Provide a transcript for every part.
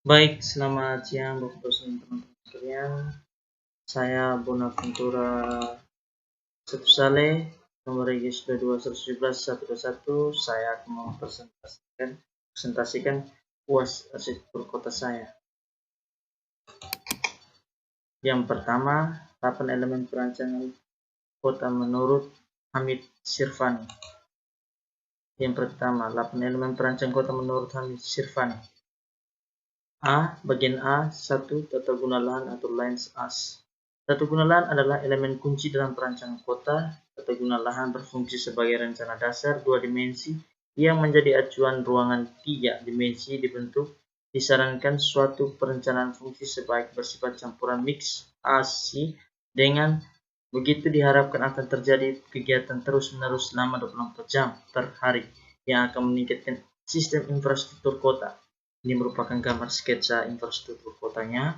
Baik, selamat siang Bapak dosen teman-teman sekalian. Saya Bonaventura Setusale, nomor register 217.121. Saya akan mempresentasikan UAS arsitektur kota saya. Yang pertama, 8 elemen perancangan kota menurut Hamid Sirvani. Yang pertama, 8 elemen perancang kota menurut Hamid Sirvani. Bagian A, 1. Tata guna lahan atau Lands As. Tata guna lahan adalah elemen kunci dalam perancangan kota. Tata guna lahan berfungsi sebagai rencana dasar 2 dimensi yang menjadi acuan ruangan 3 dimensi dibentuk. Disarankan suatu perencanaan fungsi sebaik bersifat campuran mix AC dengan begitu diharapkan akan terjadi kegiatan terus-menerus selama 24 jam per hari yang akan meningkatkan sistem infrastruktur kota. Ini merupakan gambar sketsa infrastruktur kotanya.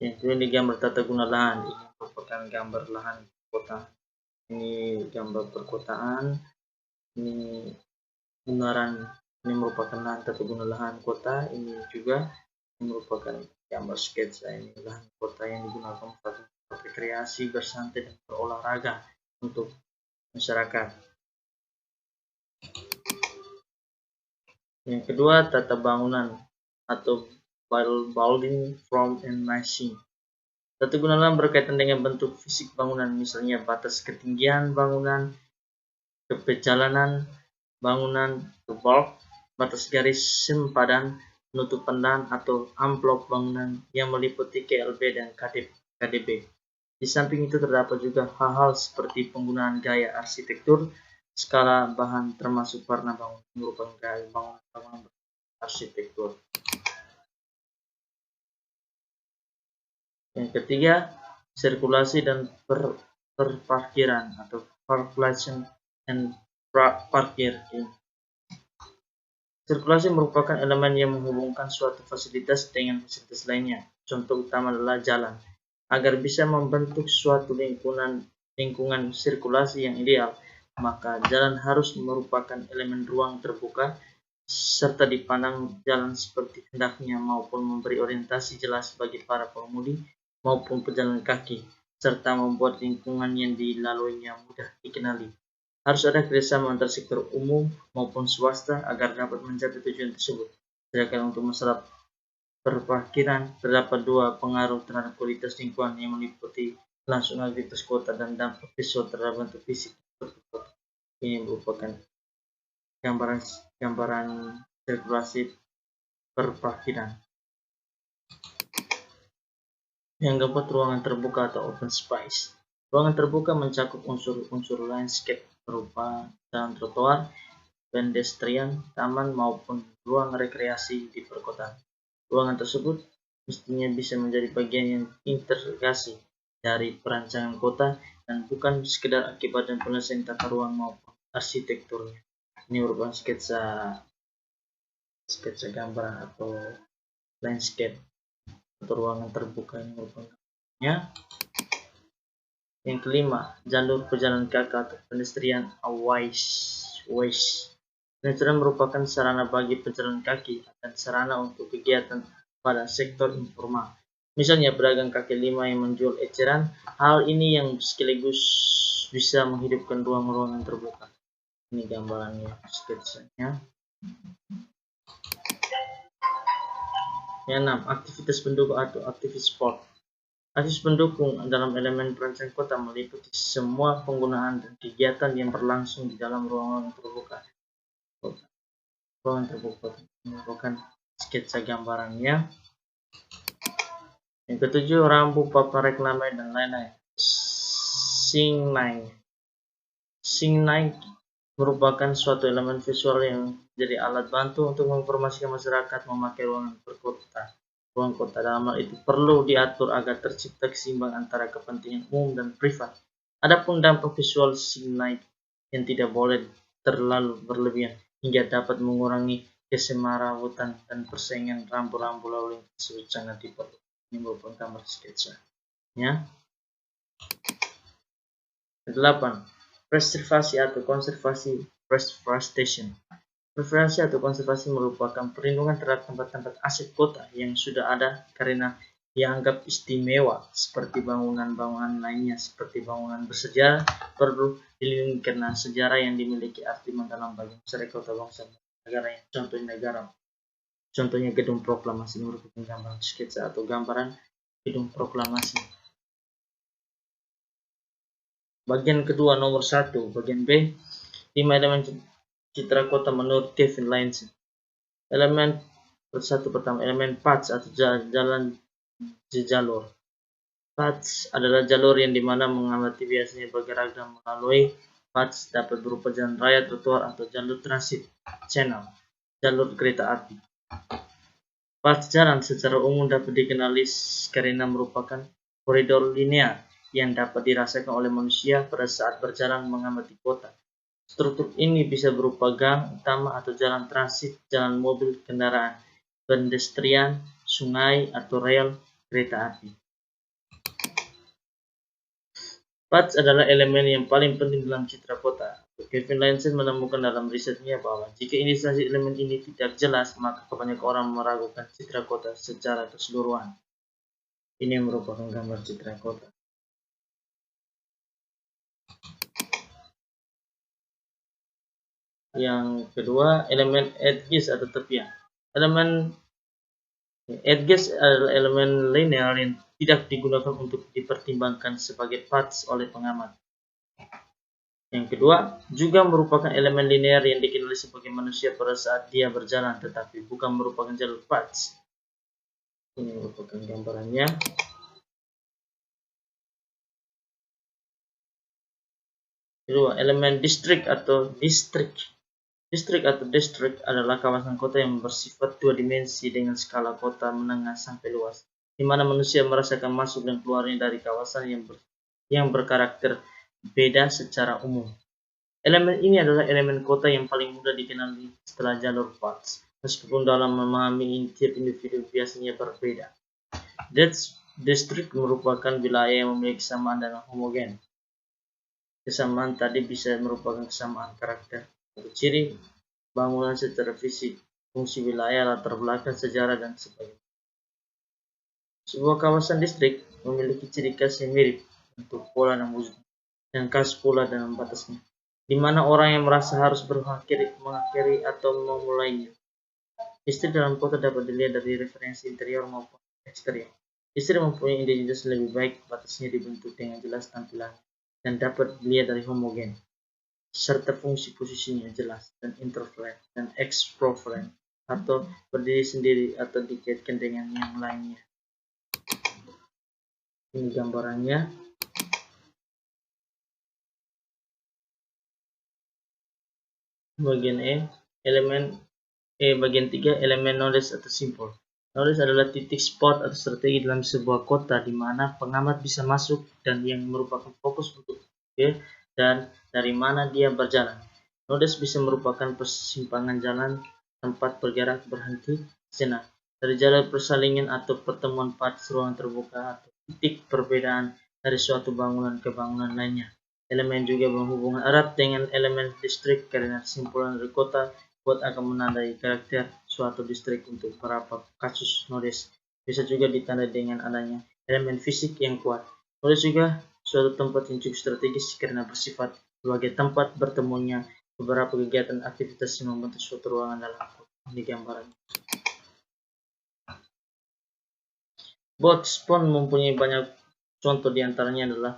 Yang kedua, ini gambar tata guna lahan. Ini merupakan gambar lahan kota. Ini gambar perkotaan. Ini ungaran. Ini merupakan lahan tata guna lahan kota. Ini juga merupakan gambar sketsa ini lahan kota yang digunakan untuk rekreasi, bersantai, dan berolahraga untuk masyarakat. Yang kedua, tata bangunan atau building form and machine. Tata guna lahan berkaitan dengan bentuk fisik bangunan, misalnya batas ketinggian bangunan, kepejalanan bangunan, bulk, batas garis sempadan, penutupan lahan atau amplop bangunan yang meliputi KLB dan KDB. Di samping itu terdapat juga hal-hal seperti penggunaan gaya arsitektur, skala bahan termasuk warna bangunan merupakan gaya bangunan arsitektur. Yang ketiga, sirkulasi dan perparkiran atau circulation and parking. Sirkulasi merupakan elemen yang menghubungkan suatu fasilitas dengan fasilitas lainnya. Contoh utama adalah jalan. Agar bisa membentuk suatu lingkungan sirkulasi yang ideal, maka jalan harus merupakan elemen ruang terbuka serta dipandang jalan seperti hendaknya maupun memberi orientasi jelas bagi para pengemudi maupun pejalan kaki, serta membuat lingkungan yang dilaluinya mudah dikenali. Harus ada kerjasama antara sektor umum maupun swasta agar dapat mencapai tujuan tersebut. Sedangkan untuk masalah perparkiran, terdapat dua pengaruh terhadap kualitas lingkungan yang meliputi langsung aktivitas kota dan dampak visual terhadap bentuk fisik kota. Ini merupakan gambaran sirkulasi perparkiran. Yang keempat, ruangan terbuka atau open space. Ruangan terbuka mencakup unsur-unsur landscape berupa jalan trotoar, pedestrian, taman maupun ruang rekreasi di perkotaan. Ruangan tersebut mestinya bisa menjadi bagian yang integrasi dari perancangan kota dan bukan sekedar akibat dan penyelesaian tata ruang maupun arsitekturnya. Ini merupakan sketsa gambaran atau landscape atau ruangan terbuka ini merupakan gambarnya. Yang kelima, jalur pejalan kaki atau pedestrian ways. Pedestrian merupakan sarana bagi pejalan kaki dan sarana untuk kegiatan pada sektor informal. Misalnya pedagang kaki lima yang menjual eceran. Hal ini yang sekaligus bisa menghidupkan ruang-ruangan terbuka. Ini gambarannya, sketsanya. Yang 6, aktivitas pendukung atau aktivitas sport. Aktivitas pendukung dalam elemen perancang kota meliputi semua penggunaan dan kegiatan yang berlangsung di dalam ruangan terbuka. Ruangan terbuka merupakan sketsa gambarannya. Yang ketujuh, rambu, papan reklame dan lain-lain. Signage merupakan suatu elemen visual yang jadi alat bantu untuk menginformasikan masyarakat memakai ruang kota. Dalam hal itu perlu diatur agar tercipta keseimbangan antara kepentingan umum dan privat. Adapun dampak visual signage yang tidak boleh terlalu berlebihan hingga dapat mengurangi kesemerawutan dan persaingan rambu-rambu lalu lintas tersebut sangat diperlukan. Ini merupakan gambar sketsa. Ya. 8. Preservasi atau konservasi reforestation. Preservasi atau konservasi merupakan perlindungan terhadap tempat-tempat aset kota yang sudah ada karena dianggap istimewa, seperti bangunan-bangunan lainnya seperti bangunan bersejarah perlu dilindungi karena sejarah yang dimiliki arti mendalam bagi masyarakat kota bangsa negara yang contohnya gedung proklamasi merupakan gambaran sketsa atau gambaran gedung proklamasi. Bagian kedua nomor 1, bagian B, 5 elemen citra kota menurut Kevin Lyons. Elemen pertama, elemen paths atau jalan jalur. Paths adalah jalur yang dimana mengamati biasanya bergerak dan melalui. Paths dapat berupa jalan raya, trotoar, atau jalur transit, channel, jalur kereta api. Paths jalan secara umum dapat dikenali karena merupakan koridor linear yang dapat dirasakan oleh manusia pada saat berjalan mengamati kota. Struktur ini bisa berupa gang utama atau jalan transit, jalan mobil, kendaraan, pedestrian, sungai, atau rel kereta api. Paths adalah elemen yang paling penting dalam citra kota. Kevin Lyons menemukan dalam risetnya bahwa jika identifikasi elemen ini tidak jelas, maka kebanyakan orang meragukan citra kota secara keseluruhan. Ini merupakan gambar citra kota. Yang kedua, elemen edges atau tepian. Elemen edges adalah elemen linear yang tidak digunakan untuk dipertimbangkan sebagai paths oleh pengamat. Yang kedua, juga merupakan elemen linear yang dikenali sebagai manusia pada saat dia berjalan, tetapi bukan merupakan jalur paths. Ini merupakan gambarannya. Kedua, elemen distrik atau distrik. Distrik adalah kawasan kota yang bersifat dua dimensi dengan skala kota menengah sampai luas, di mana manusia merasakan masuk dan keluarnya dari kawasan yang berkarakter beda secara umum. Elemen ini adalah elemen kota yang paling mudah dikenali setelah jalur paths, meskipun dalam memahami tiap individu biasanya berbeda. Distrik merupakan wilayah yang memiliki kesamaan dan homogen. Kesamaan tadi bisa merupakan kesamaan karakter, ciri bangunan secara fisik, fungsi wilayah, latar belakang sejarah, dan sebagainya. Sebuah kawasan distrik memiliki ciri khas yang mirip, bentuk, pola, dan wujud, dan khas pula dalam batasnya, di mana orang yang merasa harus mengakhiri atau memulainya. Distrik dalam kota dapat dilihat dari referensi interior maupun eksterior. Distrik mempunyai identitas lebih baik, batasnya dibentuk dengan jelas tampilan, dan dapat dilihat dari homogen, serta fungsi posisinya jelas, dan introvert dan extrovert, atau berdiri sendiri atau dikaitkan dengan yang lainnya. Ini gambarannya. Bagian bagian 3, elemen nodes atau simbol. Nodes adalah titik spot atau strategi dalam sebuah kota di mana pengamat bisa masuk dan yang merupakan fokus untuk dan dari mana dia berjalan. Nodes bisa merupakan persimpangan jalan, tempat bergerak, berhenti sejenak, dari jalan persalingan atau pertemuan paths, ruang terbuka, atau titik perbedaan dari suatu bangunan ke bangunan lainnya. Elemen juga berhubungan erat dengan elemen distrik karena kesimpulan dari kota akan menandai karakter suatu distrik. Untuk beberapa kasus, nodes bisa juga ditandai dengan adanya elemen fisik yang kuat. Nodes juga suatu tempat yang cukup strategis karena bersifat sebagai tempat bertemunya beberapa kegiatan aktivitas yang membentuk suatu ruangan dalam kota. Ini gambaran. Botspan mempunyai banyak contoh, diantaranya adalah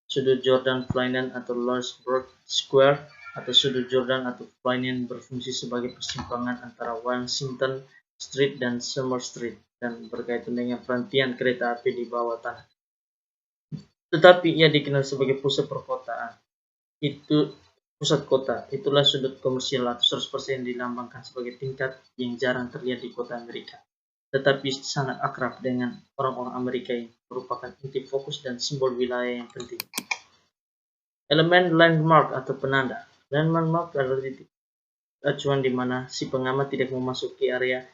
sudut Jordan Flynn atau Lawrenceburg Square, atau sudut Jordan atau Flynn berfungsi sebagai persimpangan antara Washington Street dan Summer Street dan berkaitan dengan perantian kereta api di bawah tanah. Tetapi ia dikenal sebagai pusat perkotaan. Pusat kota, itulah sudut komersial atau 100% dilambangkan sebagai tingkat yang jarang terlihat di kota Amerika, tetapi sangat akrab dengan orang-orang Amerika yang merupakan inti fokus dan simbol wilayah yang penting. Elemen landmark atau penanda. Landmark adalah titik acuan di mana si pengamat tidak memasuki area.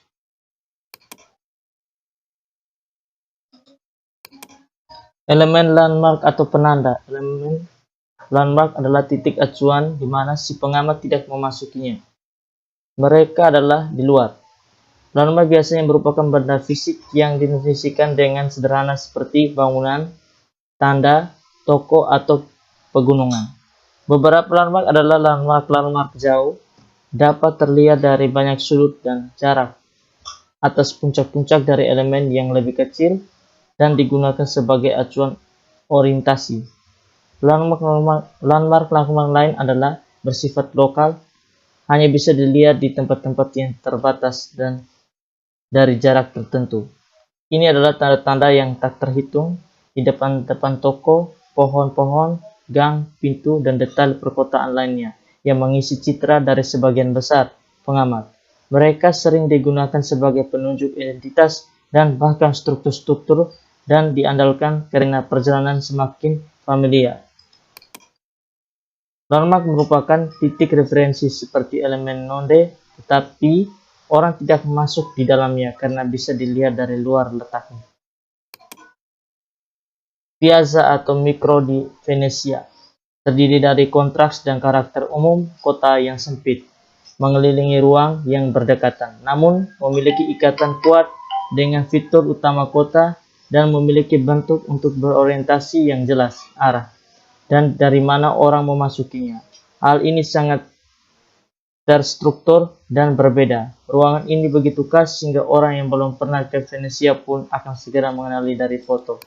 Elemen landmark atau penanda. Elemen landmark adalah titik acuan di mana si pengamat tidak memasukinya. Mereka adalah di luar. Landmark biasanya merupakan benda fisik yang didefinisikan dengan sederhana seperti bangunan, tanda, toko, atau pegunungan. Beberapa landmark adalah landmark jauh, dapat terlihat dari banyak sudut dan jarak atas puncak-puncak dari elemen yang lebih kecil dan digunakan sebagai acuan orientasi. Landmark lain adalah bersifat lokal, hanya bisa dilihat di tempat-tempat yang terbatas dan dari jarak tertentu. Ini adalah tanda-tanda yang tak terhitung di depan-depan toko, pohon-pohon, gang, pintu, dan detail perkotaan lainnya yang mengisi citra dari sebagian besar pengamat. Mereka sering digunakan sebagai penunjuk identitas dan bahkan struktur-struktur dan diandalkan karena perjalanan semakin familiar. Landmark merupakan titik referensi seperti elemen node, tetapi orang tidak masuk di dalamnya karena bisa dilihat dari luar letaknya. Piazza atau mikro di Venesia terdiri dari kontras dan karakter umum kota yang sempit, mengelilingi ruang yang berdekatan, namun memiliki ikatan kuat dengan fitur utama kota dan memiliki bentuk untuk berorientasi yang jelas arah dan dari mana orang memasukinya. Hal ini sangat terstruktur dan berbeda. Ruangan ini begitu khas sehingga orang yang belum pernah ke Venesia pun akan segera mengenali dari foto.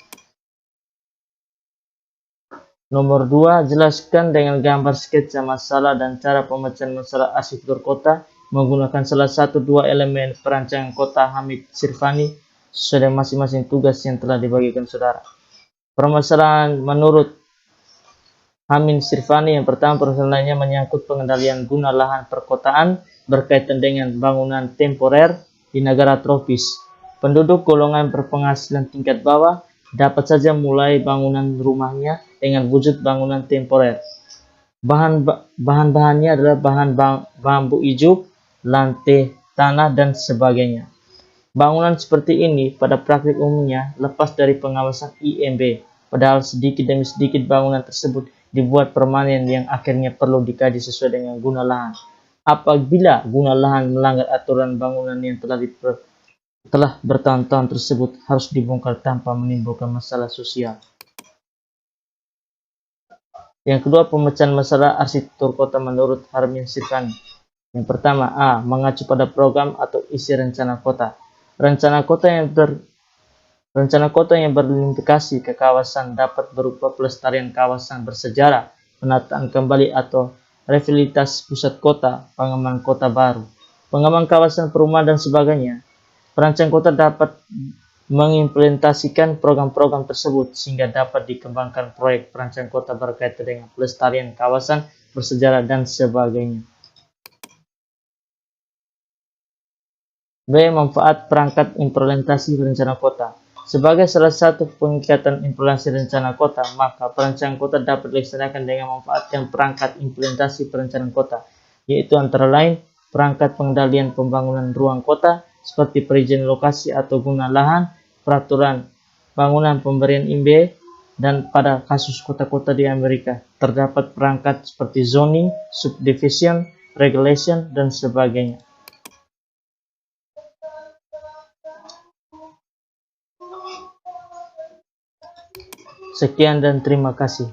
Nomor 2, jelaskan dengan gambar sketsa masalah dan cara pemecahan masalah arsitektur kota menggunakan salah satu dua elemen perancangan kota Hamid Sirvani sesuai dengan masing-masing tugas yang telah dibagikan saudara. Permasalahan menurut Hamid Sirvani yang pertama, permasalahannya menyangkut pengendalian guna lahan perkotaan berkaitan dengan bangunan temporer di negara tropis. Penduduk golongan berpenghasilan tingkat bawah dapat saja mulai bangunan rumahnya dengan wujud bangunan temporer. Bahan-bahannya adalah bahan bambu ijuk, lantai tanah, dan sebagainya. Bangunan seperti ini pada praktik umumnya lepas dari pengawasan IMB, padahal sedikit demi sedikit bangunan tersebut dibuat permanen yang akhirnya perlu dikaji sesuai dengan guna lahan. Apabila guna lahan melanggar aturan bangunan yang telah bertahun-tahun tersebut harus dibongkar tanpa menimbulkan masalah sosial. Yang kedua, pemecahan masalah arsitektur kota menurut Hamid Sirvani. Yang pertama, A. Mengacu pada program atau isi rencana kota. Rencana kota yang berimplikasi ke kawasan dapat berupa pelestarian kawasan bersejarah, penataan kembali atau revitalisasi pusat kota, pengembangan kota baru, pengembangan kawasan perumahan, dan sebagainya. Perancang kota dapat mengimplementasikan program-program tersebut sehingga dapat dikembangkan proyek perancang kota berkaitan dengan pelestarian kawasan bersejarah dan sebagainya. B. Manfaat perangkat implementasi rencana kota. Sebagai salah satu pengikatan implementasi rencana kota, maka perancangan kota dapat dilaksanakan dengan memanfaatkan perangkat implementasi perencanaan kota, yaitu antara lain perangkat pengendalian pembangunan ruang kota, seperti perizinan lokasi atau guna lahan, peraturan bangunan pemberian IMB, dan pada kasus kota-kota di Amerika, terdapat perangkat seperti zoning, subdivision, regulation, dan sebagainya. Sekian dan terima kasih.